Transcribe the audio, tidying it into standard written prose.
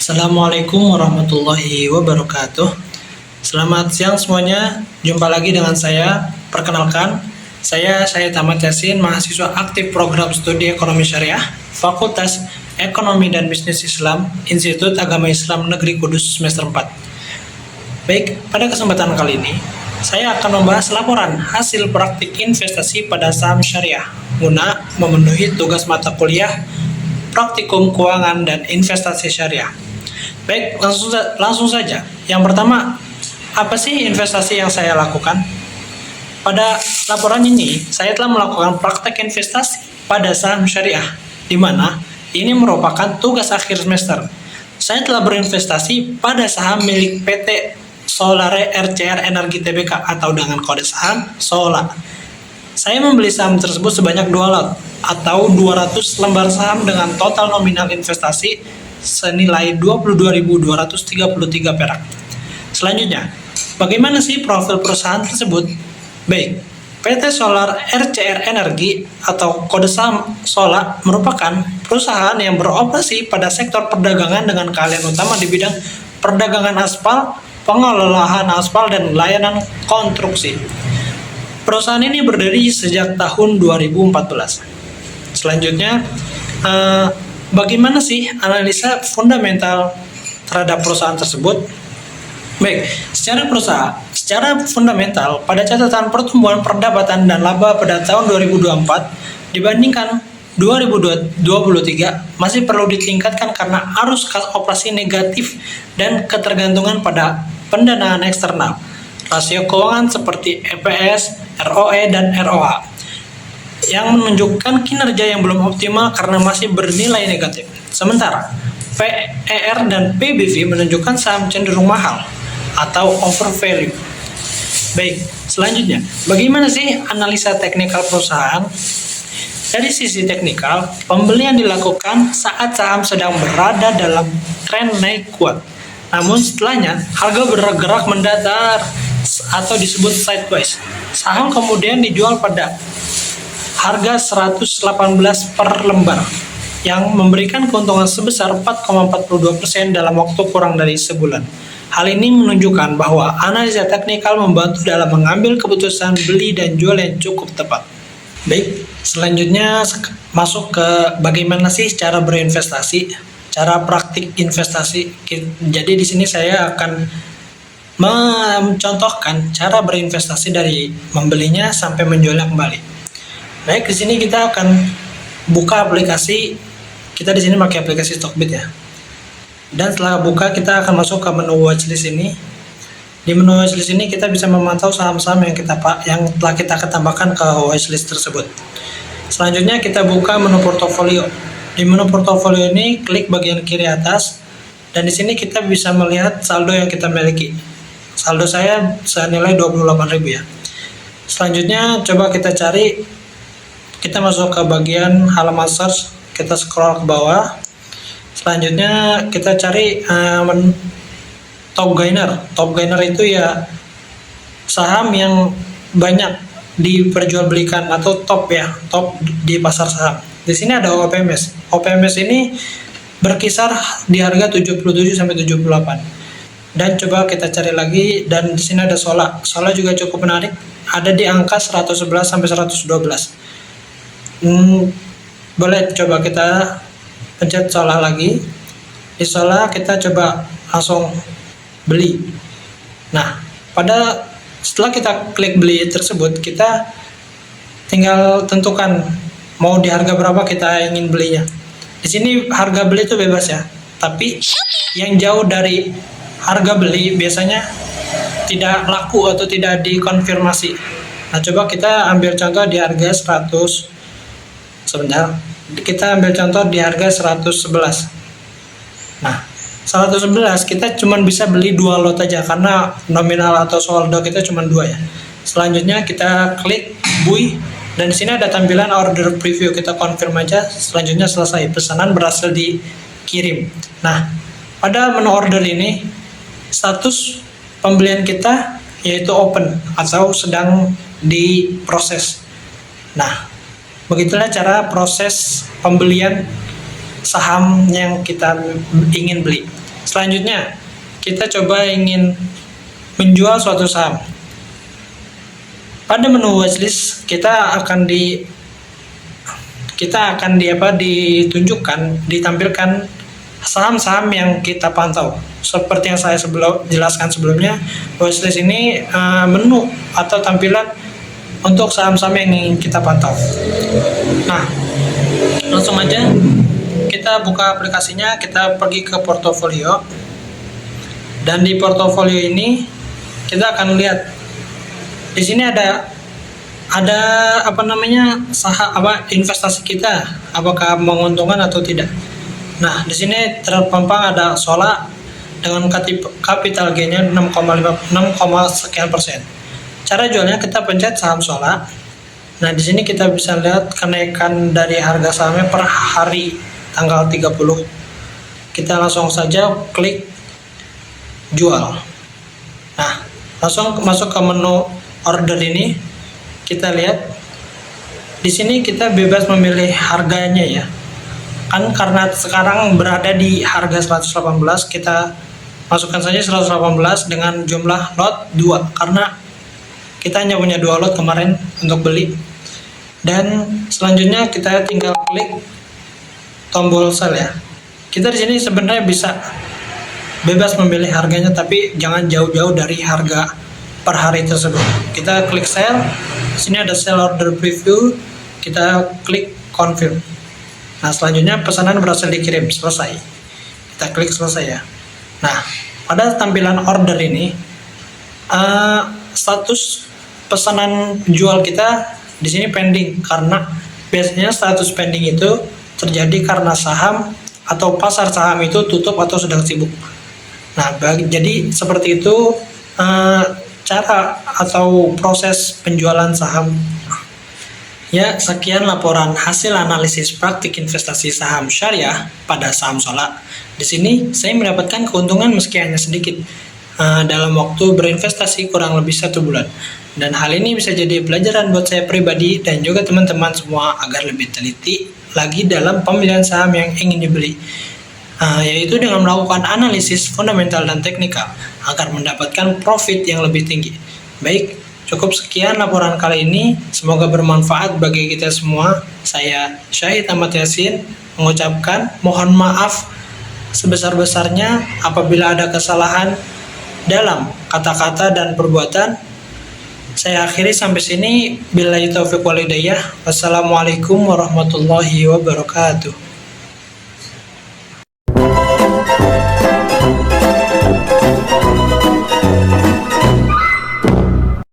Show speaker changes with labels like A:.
A: Assalamualaikum warahmatullahi wabarakatuh. Selamat siang semuanya. Jumpa lagi dengan saya. Perkenalkan, saya Ahmad Yasin, mahasiswa aktif program studi Ekonomi Syariah, Fakultas Ekonomi dan Bisnis Islam, Institut Agama Islam Negeri Kudus semester 4. Baik, pada kesempatan kali ini, saya akan membahas laporan hasil praktik investasi pada saham syariah guna memenuhi tugas mata kuliah Praktikum Keuangan dan Investasi Syariah. Baik, langsung saja. Yang pertama, apa sih investasi yang saya lakukan? Pada laporan ini, saya telah melakukan praktek investasi pada saham syariah, di mana ini merupakan tugas akhir semester. Saya telah berinvestasi pada saham milik PT Solare RCR Energi Tbk atau dengan kode saham SOLA. Saya membeli saham tersebut sebanyak 2 lot atau 200 lembar saham dengan total nominal investasi senilai 22.233 perak. Selanjutnya, bagaimana sih profil perusahaan tersebut? Baik, PT Solar RCR Energi atau kode saham SOLA merupakan perusahaan yang beroperasi pada sektor perdagangan dengan keahlian utama di bidang perdagangan aspal, pengelolaan aspal, dan layanan konstruksi. Perusahaan ini berdiri sejak tahun 2014. Selanjutnya, bagaimana sih analisa fundamental terhadap perusahaan tersebut? Baik, secara fundamental, pada catatan pertumbuhan pendapatan dan laba pada tahun 2024 dibandingkan 2023 masih perlu ditingkatkan karena arus kas operasi negatif dan ketergantungan pada pendanaan eksternal. Rasio keuangan seperti EPS, ROE, dan ROA yang menunjukkan kinerja yang belum optimal karena masih bernilai negatif. Sementara PER dan PBV menunjukkan saham cenderung mahal atau overvalue. Baik, selanjutnya, bagaimana sih analisa teknikal perusahaan? Dari sisi teknikal, pembelian dilakukan saat saham sedang berada dalam tren naik kuat. Namun setelahnya, harga bergerak mendatar atau disebut sideways. Saham kemudian dijual pada harga 118 per lembar yang memberikan keuntungan sebesar 4,42% dalam waktu kurang dari sebulan. Hal ini menunjukkan bahwa analisa teknikal membantu dalam mengambil keputusan beli dan jual yang cukup tepat. Baik, selanjutnya masuk ke bagaimana sih cara berinvestasi, cara praktik investasi. Jadi di sini saya akan mencontohkan cara berinvestasi dari membelinya sampai menjualnya kembali. Baik, di sini kita akan buka aplikasi. Kita di sini pakai aplikasi Stockbit ya. Dan setelah buka, kita akan masuk ke menu watchlist ini. Di menu watchlist ini kita bisa memantau saham-saham yang telah kita tambahkan ke watchlist tersebut. Selanjutnya kita buka menu portofolio. Di menu portofolio ini klik bagian kiri atas dan di sini kita bisa melihat saldo yang kita miliki. Saldo saya senilai 28.000 ya. Selanjutnya coba kita cari, kita masuk ke bagian halaman search, kita scroll ke bawah. Selanjutnya kita cari top gainer. Top gainer itu ya saham yang banyak diperjualbelikan atau top ya, top di pasar saham. Di sini ada OPMS. OPMS ini berkisar di harga 77 sampai 78. Dan coba kita cari lagi, dan di sini ada SOLA. SOLA juga cukup menarik, ada di angka 111 sampai 112. Boleh coba kita pencet SOLA lagi. Di SOLA kita coba langsung beli. Nah, setelah kita klik beli tersebut, kita tinggal tentukan mau di harga berapa kita ingin belinya. Di sini harga beli itu bebas ya, tapi yang jauh dari harga beli biasanya tidak laku atau tidak dikonfirmasi. Nah, coba kita ambil contoh di harga 100. Sebentar, kita ambil contoh di harga 111. Nah, 111 kita cuma bisa beli 2 lot aja karena nominal atau saldo kita cuma 2 ya. Selanjutnya kita klik buy dan di sini ada tampilan order preview, kita confirm aja. Selanjutnya selesai, pesanan berhasil dikirim. Nah, pada menu order ini status pembelian kita yaitu open atau sedang diproses. Nah, begitulah cara proses pembelian saham yang kita ingin beli. Selanjutnya, kita coba ingin menjual suatu saham. Pada menu watchlist kita akan ditampilkan saham-saham yang kita pantau. Seperti yang saya jelaskan sebelumnya, watchlist ini menu atau tampilan untuk saham-saham yang ingin kita pantau. Nah, langsung aja kita buka aplikasinya, kita pergi ke portofolio. Dan di portofolio ini kita akan lihat di sini ada investasi kita, apakah menguntungkan atau tidak. Nah, di sini terpampang ada Sola dengan capital gain-nya 6,sekian%. Cara jualnya kita pencet saham Sola. Nah, di sini kita bisa lihat kenaikan dari harga sahamnya per hari tanggal 30. Kita langsung saja klik jual. Nah, langsung masuk ke menu order ini. Kita lihat di sini kita bebas memilih harganya ya. Kan karena sekarang berada di harga 118, kita masukkan saja 118 dengan jumlah lot 2 karena kita hanya punya 2 lot kemarin untuk beli. Dan selanjutnya kita tinggal klik tombol sell ya. Kita di sini sebenarnya bisa bebas memilih harganya, tapi jangan jauh-jauh dari harga per hari tersebut. Kita klik sell. Di sini ada sell order preview. Kita klik confirm. Nah, selanjutnya pesanan berhasil dikirim, selesai. Kita klik selesai ya. Nah, pada tampilan order ini status pesanan jual kita di sini pending, karena biasanya status pending itu terjadi karena saham atau pasar saham itu tutup atau sedang sibuk. Nah, jadi seperti itu cara atau proses penjualan saham. Ya, sekian laporan hasil analisis praktik investasi saham syariah pada saham Sola. Di sini saya mendapatkan keuntungan meski hanya sedikit dalam waktu berinvestasi kurang lebih 1 bulan. Dan hal ini bisa jadi pelajaran buat saya pribadi dan juga teman-teman semua agar lebih teliti lagi dalam pemilihan saham yang ingin dibeli. Yaitu dengan melakukan analisis fundamental dan teknikal agar mendapatkan profit yang lebih tinggi. Baik, cukup sekian laporan kali ini. Semoga bermanfaat bagi kita semua. Saya Syahid Ahmad Yasin mengucapkan mohon maaf sebesar-besarnya apabila ada kesalahan dalam kata-kata dan perbuatan. Saya akhiri sampai sini. Billahi taufiq wal hidayah. Wassalamualaikum warahmatullahi wabarakatuh.